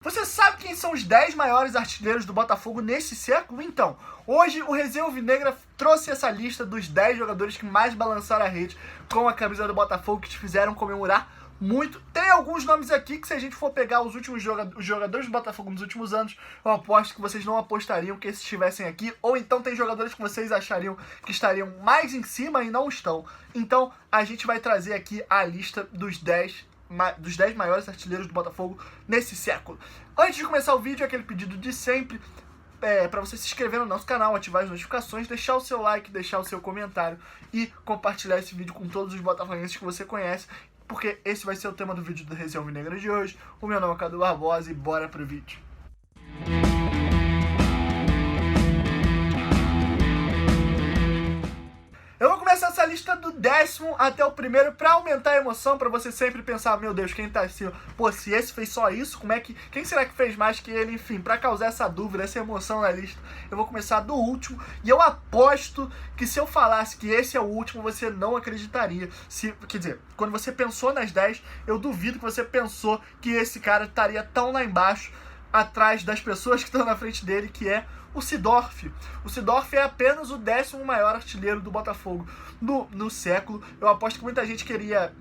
Você sabe quem são os 10 maiores artilheiros do Botafogo nesse século? Então, hoje o Resenha Alvinegra trouxe essa lista dos 10 jogadores que mais balançaram a rede com a camisa do Botafogo, que te fizeram comemorar muito. Tem alguns nomes aqui que, se a gente for pegar os últimos jogadores do Botafogo nos últimos anos, eu aposto que vocês não apostariam que esses estivessem aqui, ou então tem jogadores que vocês achariam que estariam mais em cima e não estão. Então, a gente vai trazer aqui a lista dos 10 maiores artilheiros do Botafogo nesse século. Antes de começar o vídeo, aquele pedido de sempre, para você se inscrever no nosso canal, ativar as notificações, deixar o seu like, deixar o seu comentário e compartilhar esse vídeo com todos os botafoguenses que você conhece, porque esse vai ser o tema do vídeo do Resenha Alvinegra de hoje. O meu nome é Cadu Barbosa e bora pro vídeo. Eu vou começar essa lista do 10º até o primeiro pra aumentar a emoção, pra você sempre pensar, meu Deus, quem tá assim, pô, se esse fez só isso, quem será que fez mais que ele? Enfim, pra causar essa dúvida, essa emoção na lista, eu vou começar do último, e eu aposto que se eu falasse que esse é o último, você não acreditaria. Quer dizer, quando você pensou nas 10, eu duvido que você pensou que esse cara estaria tão lá embaixo, atrás das pessoas que estão na frente dele, que é o Seedorf. O Seedorf é apenas o 10º maior artilheiro do Botafogo no século. Eu aposto que muita gente queria...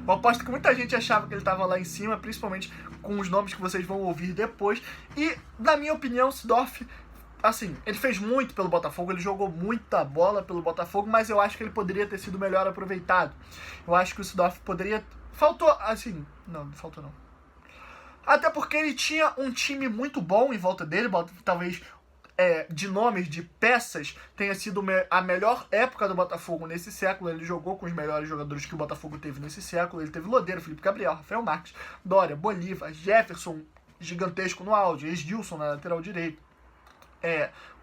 Eu aposto que muita gente achava que ele estava lá em cima, principalmente com os nomes que vocês vão ouvir depois. E, na minha opinião, o Seedorf, assim, ele fez muito pelo Botafogo, ele jogou muita bola pelo Botafogo, mas eu acho que ele poderia ter sido melhor aproveitado. Eu acho que o Seedorf poderia... Faltou, assim... Não faltou não. Até porque ele tinha um time muito bom em volta dele, talvez de nomes, de peças, tenha sido a melhor época do Botafogo nesse século. Ele jogou com os melhores jogadores que o Botafogo teve nesse século. Ele teve Lodeiro, Felipe Gabriel, Rafael Marques, Dória, Bolívar, Jefferson, gigantesco no auge, Edilson na lateral direita.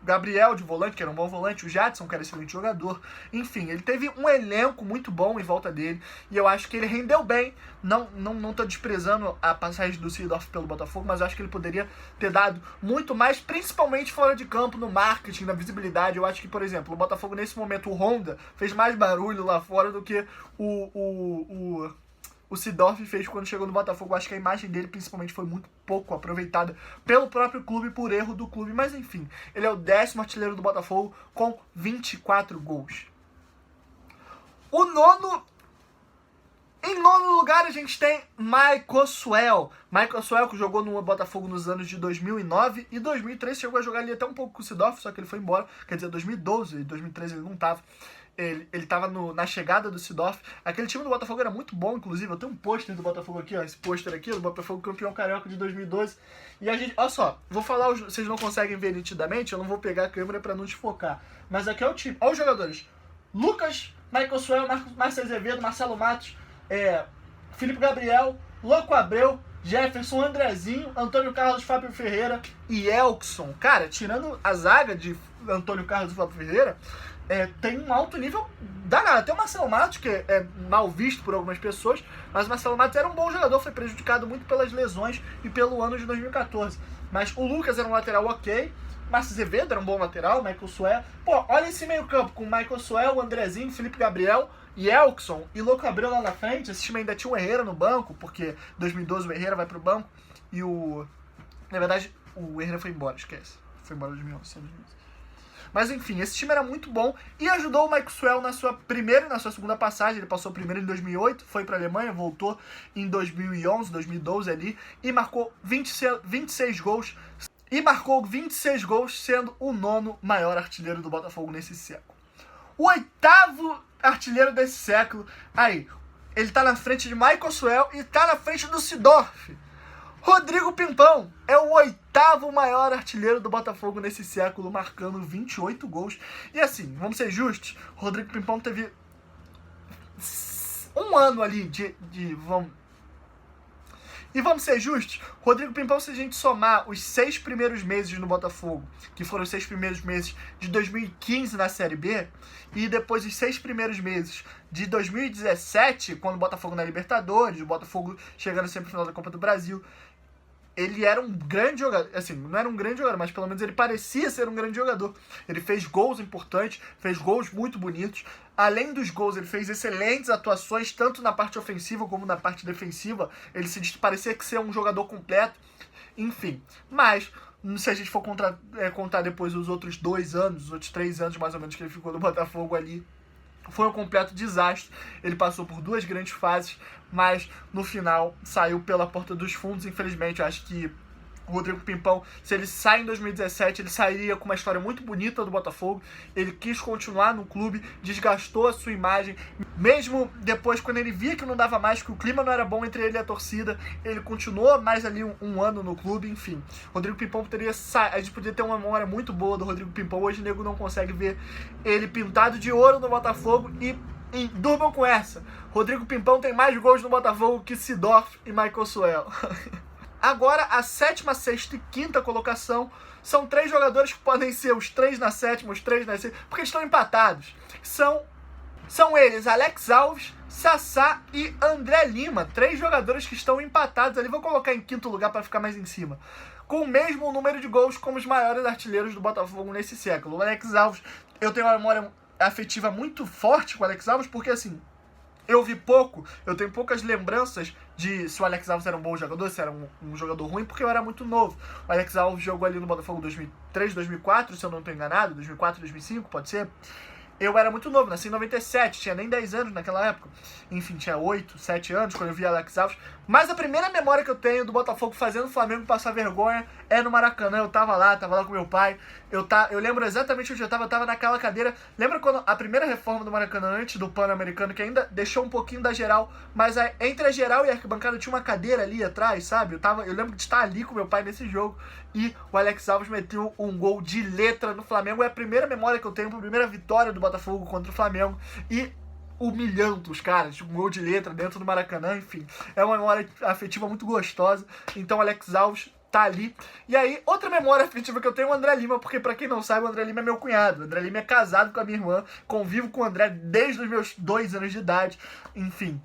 O Gabriel de volante, que era um bom volante, o Jadson, que era excelente jogador. Enfim, ele teve um elenco muito bom em volta dele, e eu acho que ele rendeu bem. Não tô desprezando a passagem do Seedorf pelo Botafogo, mas eu acho que ele poderia ter dado muito mais, principalmente fora de campo, no marketing, na visibilidade. Eu acho que, por exemplo, o Botafogo nesse momento, o Honda, fez mais barulho lá fora do que o Seedorf fez quando chegou no Botafogo. Acho que a imagem dele, principalmente, foi muito pouco aproveitada pelo próprio clube, por erro do clube. Mas, enfim, ele é o 10º artilheiro do Botafogo com 24 gols. Em nono lugar, a gente tem Michael Suell. Michael Suell, que jogou no Botafogo nos anos de 2009 e 2013. Chegou a jogar ali até um pouco com o Seedorf, só que ele foi embora. Quer dizer, 2012 e 2013 ele não estava. Ele estava na chegada do Seedorf. Aquele time do Botafogo era muito bom, inclusive. Eu tenho um pôster do Botafogo aqui, ó. Esse pôster aqui, do Botafogo campeão carioca de 2012. E a gente, olha só, vou falar, vocês não conseguem ver nitidamente, eu não vou pegar a câmera para não desfocar. Mas aqui é o time. Olha os jogadores: Lucas, Michael Suell, Márcio Azevedo, Marcelo Matos, Felipe Gabriel, Louco Abreu, Jefferson, Andrezinho, Antônio Carlos, Fábio Ferreira e Elkson. Cara, tirando a zaga de Antônio Carlos e Fábio Ferreira, tem um alto nível danado. Até o Marcelo Matos, que é mal visto por algumas pessoas, mas o Marcelo Matos era um bom jogador, foi prejudicado muito pelas lesões e pelo ano de 2014. Mas o Lucas era um lateral ok, Márcio Azevedo era um bom lateral, Michael Suell. Pô, olha esse meio campo com Michael Suell, Andrezinho, Felipe Gabriel e Elkson e Louco Abreu lá na frente. Esse time ainda tinha o Herrera no banco, porque em 2012 o Herrera vai pro banco e na verdade, o Herrera foi embora, esquece. Foi embora em 2011. Mas enfim, esse time era muito bom e ajudou o Michael Suell na sua primeira e na sua segunda passagem. Ele passou primeiro em 2008, foi para a Alemanha, voltou em 2011, 2012 ali e marcou 26 gols. E marcou 26 gols, sendo o 9º maior artilheiro do Botafogo nesse século. O 8º artilheiro desse século, aí, ele tá na frente de Michael Suell e tá na frente do Seedorf. Rodrigo Pimpão é o 8º maior artilheiro do Botafogo nesse século, marcando 28 gols. E assim, vamos ser justos, Rodrigo Pimpão teve um ano ali E vamos ser justos, Rodrigo Pimpão, se a gente somar os 6 primeiros meses no Botafogo, que foram os 6 primeiros meses de 2015 na Série B, e depois os 6 primeiros meses de 2017, quando o Botafogo na Libertadores, o Botafogo chegando sempre no final da Copa do Brasil, ele era um grande jogador, assim, não era um grande jogador, mas pelo menos ele parecia ser um grande jogador. Ele fez gols importantes, fez gols muito bonitos. Além dos gols, ele fez excelentes atuações, tanto na parte ofensiva como na parte defensiva. Ele parecia que ser um jogador completo. Enfim, mas se a gente for contar depois os outros 2 anos, os outros 3 anos mais ou menos que ele ficou no Botafogo ali, foi um completo desastre. Ele passou por 2 grandes fases, mas no final saiu pela porta dos fundos. Infelizmente, eu acho que o Rodrigo Pimpão, se ele sai em 2017, ele sairia com uma história muito bonita do Botafogo. Ele quis continuar no clube, desgastou a sua imagem. Mesmo depois, quando ele via que não dava mais, que o clima não era bom entre ele e a torcida, ele continuou mais ali um ano no clube, enfim. Rodrigo Pimpão a gente podia ter uma memória muito boa do Rodrigo Pimpão. Hoje o nego não consegue ver ele pintado de ouro no Botafogo e durmam com essa. Rodrigo Pimpão tem mais gols no Botafogo que Seedorf e Michael Suell. Agora, a 7ª, 6ª e 5ª colocação são 3 jogadores que podem ser os 3 na 7ª, os 3 na 6ª, porque eles estão empatados. São eles, Alex Alves, Sassá e André Lima. 3 jogadores que estão empatados ali. Vou colocar em 5º lugar para ficar mais em cima. Com o mesmo número de gols como os maiores artilheiros do Botafogo nesse século. O Alex Alves, eu tenho uma memória afetiva muito forte com o Alex Alves, porque assim, eu vi pouco, eu tenho poucas lembranças de se o Alex Alves era um bom jogador, se era um jogador ruim, porque eu era muito novo. O Alex Alves jogou ali no Botafogo 2003, 2004, se eu não estou enganado, 2004, 2005, pode ser. Eu era muito novo, nasci em 97, tinha nem 10 anos naquela época. Enfim, tinha 8, 7 anos quando eu vi Alex Alves. Mas a primeira memória que eu tenho do Botafogo fazendo o Flamengo passar vergonha é no Maracanã. Eu tava lá com meu pai. Eu lembro exatamente onde eu tava naquela cadeira. Lembra quando a primeira reforma do Maracanã, antes do Pan-Americano, que ainda deixou um pouquinho da geral, mas entre a geral e a arquibancada tinha uma cadeira ali atrás, sabe? Eu lembro de estar ali com meu pai nesse jogo e o Alex Alves meteu um gol de letra no Flamengo. É a primeira memória que eu tenho, a primeira vitória do Botafogo contra o Flamengo e humilhando os caras, um gol de letra dentro do Maracanã, enfim. É uma memória afetiva muito gostosa. Então, Alex Alves tá ali. E aí, outra memória afetiva que eu tenho é o André Lima, porque pra quem não sabe, o André Lima é meu cunhado. O André Lima é casado com a minha irmã, convivo com o André desde os meus 2 anos de idade, enfim.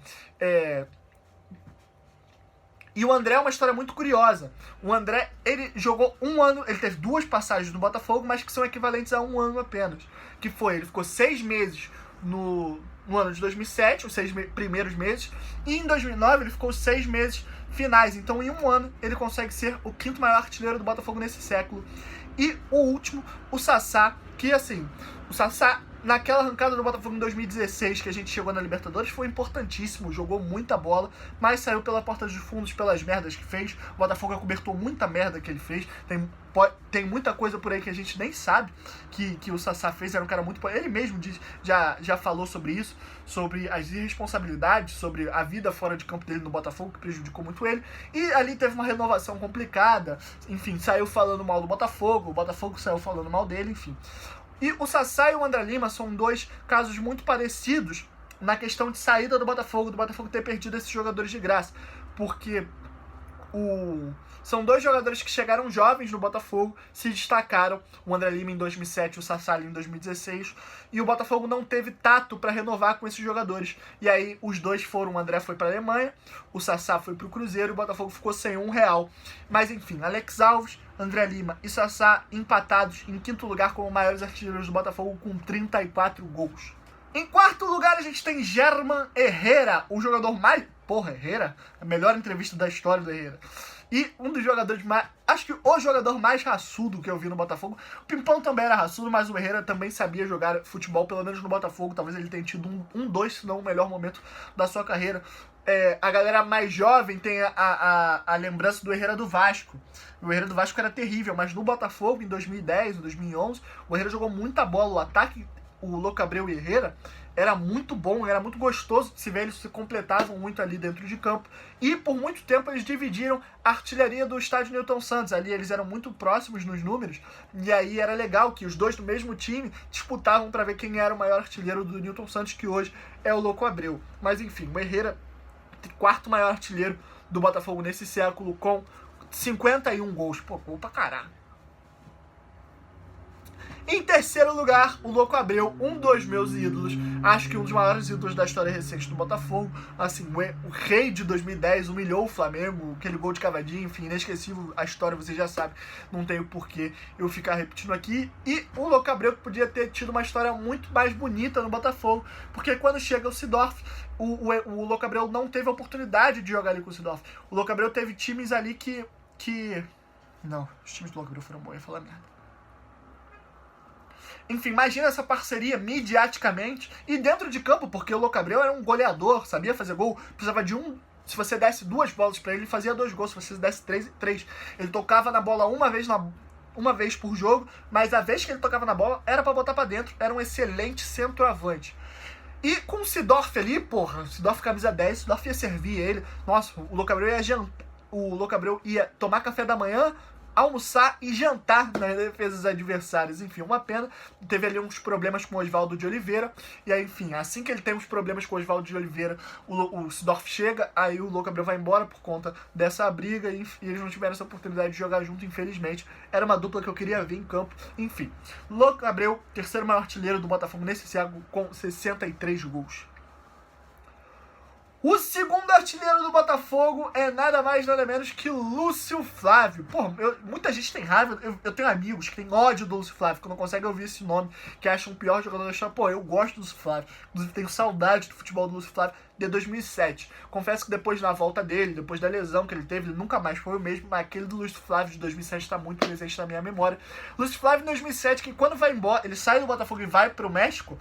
E o André é uma história muito curiosa. O André, ele jogou 1 ano, ele teve 2 passagens no Botafogo, mas que são equivalentes a 1 ano apenas. Que foi, ele ficou 6 meses no ano de 2007, os 6 primeiros meses, e em 2009 ele ficou 6 meses finais. Então, em 1 ano, ele consegue ser o 5º maior artilheiro do Botafogo nesse século. E o último, o Sassá, que assim, o Sassá, naquela arrancada do Botafogo em 2016, que a gente chegou na Libertadores, foi importantíssimo, jogou muita bola, mas saiu pela porta dos fundos pelas merdas que fez. O Botafogo acobertou muita merda que ele fez. Tem muita coisa por aí que a gente nem sabe que o Sassá fez. Era um cara muito... Ele mesmo já falou sobre isso, sobre as irresponsabilidades, sobre a vida fora de campo dele no Botafogo, que prejudicou muito ele. E ali teve uma renovação complicada. Enfim, saiu falando mal do Botafogo, o Botafogo saiu falando mal dele, enfim. E o Sassá e o André Lima são 2 casos muito parecidos na questão de saída do Botafogo ter perdido esses jogadores de graça. Porque são 2 jogadores que chegaram jovens no Botafogo, se destacaram, o André Lima em 2007 e o Sassá ali em 2016, e o Botafogo não teve tato para renovar com esses jogadores. E aí os 2 foram, o André foi para a Alemanha, o Sassá foi para o Cruzeiro e o Botafogo ficou sem R$1. Mas enfim, Alex Alves, André Lima e Sassá empatados em 5º lugar como maiores artilheiros do Botafogo com 34 gols. Em 4º lugar a gente tem Germán Herrera, o jogador mais... Porra, Herrera? A melhor entrevista da história do Herrera. E um dos jogadores mais... Acho que o jogador mais raçudo que eu vi no Botafogo. O Pimpão também era raçudo, mas o Herrera também sabia jogar futebol, pelo menos no Botafogo. Talvez ele tenha tido dois, se não o melhor momento da sua carreira. A galera mais jovem tem a lembrança do Herrera do Vasco. O Herrera do Vasco era terrível, mas no Botafogo, em 2010, em 2011, o Herrera jogou muita bola. O ataque, o Louco Abreu e Herrera, era muito bom, era muito gostoso de se ver, eles se completavam muito ali dentro de campo. E por muito tempo eles dividiram a artilharia do estádio Newton Santos. Ali eles eram muito próximos nos números, e aí era legal que os 2 do mesmo time disputavam para ver quem era o maior artilheiro do Newton Santos, que hoje é o Louco Abreu. Mas enfim, o Herrera, 4º maior artilheiro do Botafogo nesse século, com 51 gols. Pô, gol pra caralho. Em terceiro lugar, o Louco Abreu, um dos meus ídolos. Acho que um dos maiores ídolos da história recente do Botafogo. Assim, o rei de 2010 humilhou o Flamengo, aquele gol de cavadinha, enfim, inesquecível a história, você já sabe. Não tenho porquê eu ficar repetindo aqui. E o Louco Abreu podia ter tido uma história muito mais bonita no Botafogo, porque quando chega o Seedorf, o Louco Abreu não teve a oportunidade de jogar ali com o Seedorf. O Louco Abreu teve times ali que... Não, os times do Louco Abreu foram bons, eu ia falar merda. Enfim, imagina essa parceria mediaticamente e dentro de campo, porque o Louco Abreu era um goleador, sabia fazer gol, precisava de um... Se você desse 2 bolas pra ele, ele fazia 2 gols. Se você desse 3. Ele tocava na bola uma vez por jogo, mas a vez que ele tocava na bola era pra botar pra dentro. Era um excelente centroavante. E com o Seedorf ali, porra, o Seedorf camisa 10, o Seedorf ia servir ele. Nossa, o Louco Abreu ia jantar. O Louco Abreu ia tomar café da manhã, almoçar e jantar nas defesas adversárias. Enfim, uma pena. Teve ali uns problemas com o Oswaldo de Oliveira. E aí, enfim, assim que ele tem uns problemas com o Oswaldo de Oliveira, o Seedorf chega, aí o Louco Abreu vai embora por conta dessa briga e eles não tiveram essa oportunidade de jogar junto, infelizmente. Era uma dupla que eu queria ver em campo. Enfim, Louco Abreu, terceiro maior artilheiro do Botafogo nesse século, com 63 gols. O segundo artilheiro do Botafogo é nada mais, nada menos que Lúcio Flávio. Pô, muita gente tem raiva, eu tenho amigos que têm ódio do Lúcio Flávio, que não conseguem ouvir esse nome, que acham o pior jogador da história. Pô, eu gosto do Lúcio Flávio, inclusive tenho saudade do futebol do Lúcio Flávio de 2007. Confesso que depois da volta dele, depois da lesão que ele teve, ele nunca mais foi o mesmo, mas aquele do Lúcio Flávio de 2007 está muito presente na minha memória. Lúcio Flávio em 2007, que quando vai embora, ele sai do Botafogo e vai pro México,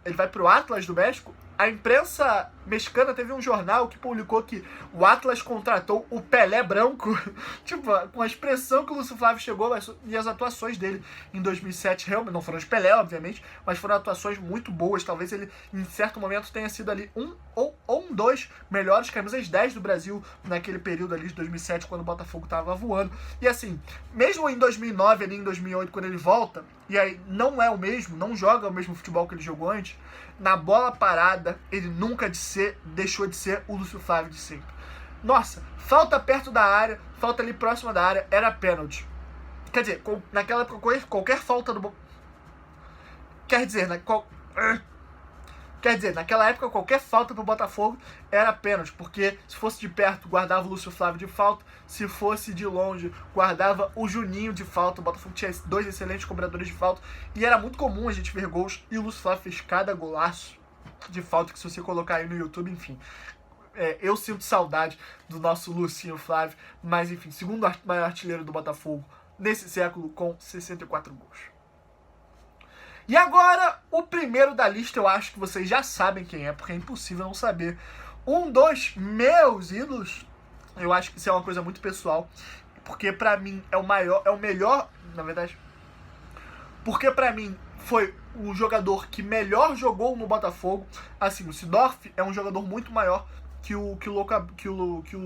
ele vai pro Atlas do México. A imprensa mexicana teve um jornal que publicou que o Atlas contratou o Pelé branco, tipo, com a expressão que o Lúcio Flávio chegou e as atuações dele em 2007 realmente, não foram os Pelé, obviamente, mas foram atuações muito boas. Talvez ele, em certo momento, tenha sido ali um dos melhores camisas 10 do Brasil naquele período ali de 2007, quando o Botafogo tava voando. E assim, mesmo em 2009, ali em 2008, quando ele volta, e aí não é o mesmo, não joga o mesmo futebol que ele jogou antes, na bola parada, ele nunca deixou de ser o Lúcio Flávio de sempre. Nossa, falta perto da área, falta ali próxima da área, era pênalti. Quer dizer, naquela época, qualquer falta do... Quer dizer, naquela época, qualquer falta pro Botafogo era pênalti, porque se fosse de perto, guardava o Lúcio Flávio de falta, se fosse de longe, guardava o Juninho de falta. O Botafogo tinha 2 excelentes cobradores de falta, e era muito comum a gente ver gols, e o Lúcio Flávio fez cada golaço de falta, que se você colocar aí no YouTube, enfim... eu sinto saudade do nosso Lucinho Flávio, mas enfim, segundo maior artilheiro do Botafogo nesse século, com 64 gols. E agora, o primeiro da lista, eu acho que vocês já sabem quem é, porque é impossível não saber. Um dos meus ídolos, eu acho que isso é uma coisa muito pessoal, porque pra mim é o melhor, na verdade, porque pra mim foi o jogador que melhor jogou no Botafogo. Assim, o Seedorf é um jogador muito maior que o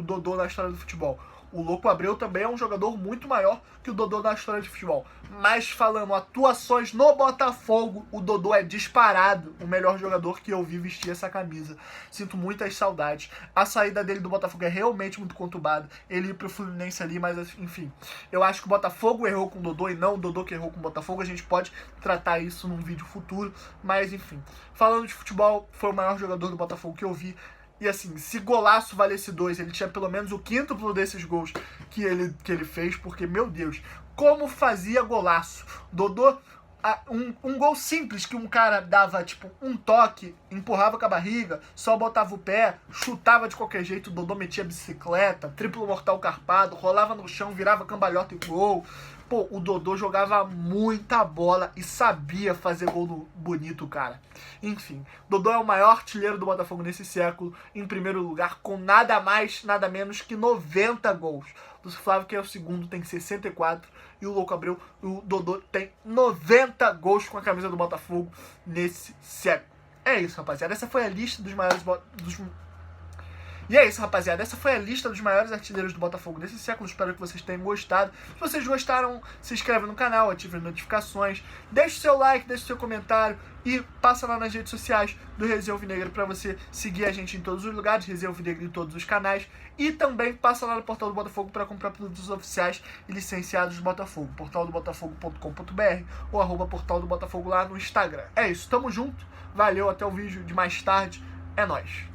Dodô na história do futebol. O Louco Abreu também é um jogador muito maior que o Dodô na história de futebol. Mas falando atuações no Botafogo, o Dodô é disparado o melhor jogador que eu vi vestir essa camisa. Sinto muitas saudades. A saída dele do Botafogo é realmente muito conturbada. Ele ir pro Fluminense ali, mas enfim. Eu acho que o Botafogo errou com o Dodô e não o Dodô que errou com o Botafogo. A gente pode tratar isso num vídeo futuro. Mas enfim. Falando de futebol, foi o maior jogador do Botafogo que eu vi. E assim, se golaço valesse 2, ele tinha pelo menos o quíntuplo desses gols que ele fez, porque, meu Deus, como fazia golaço. Dodô, um gol simples que um cara dava, tipo, um toque, empurrava com a barriga, só botava o pé, chutava de qualquer jeito, o Dodô metia bicicleta, triplo mortal carpado, rolava no chão, virava cambalhota e gol. Pô, o Dodô jogava muita bola e sabia fazer gol bonito, cara. Enfim, Dodô é o maior artilheiro do Botafogo nesse século, em primeiro lugar, com nada mais, nada menos que 90 gols. Lúcio Flávio, que é o segundo, tem 64, e o Louco Abreu, o Dodô, tem 90 gols com a camisa do Botafogo nesse século. É isso, rapaziada. Essa foi a lista dos maiores... E é isso, rapaziada. Essa foi a lista dos maiores artilheiros do Botafogo desse século. Espero que vocês tenham gostado. Se vocês gostaram, se inscreve no canal, ative as notificações, deixe o seu like, deixe o seu comentário e passa lá nas redes sociais do Resenha Alvinegro para você seguir a gente em todos os lugares, Resenha Alvinegro em todos os canais. E também passa lá no portal do Botafogo para comprar produtos oficiais e licenciados do Botafogo, portaldobotafogo.com.br ou @portal do Botafogo lá no Instagram. É isso, tamo junto, valeu, até o vídeo de mais tarde, é nóis.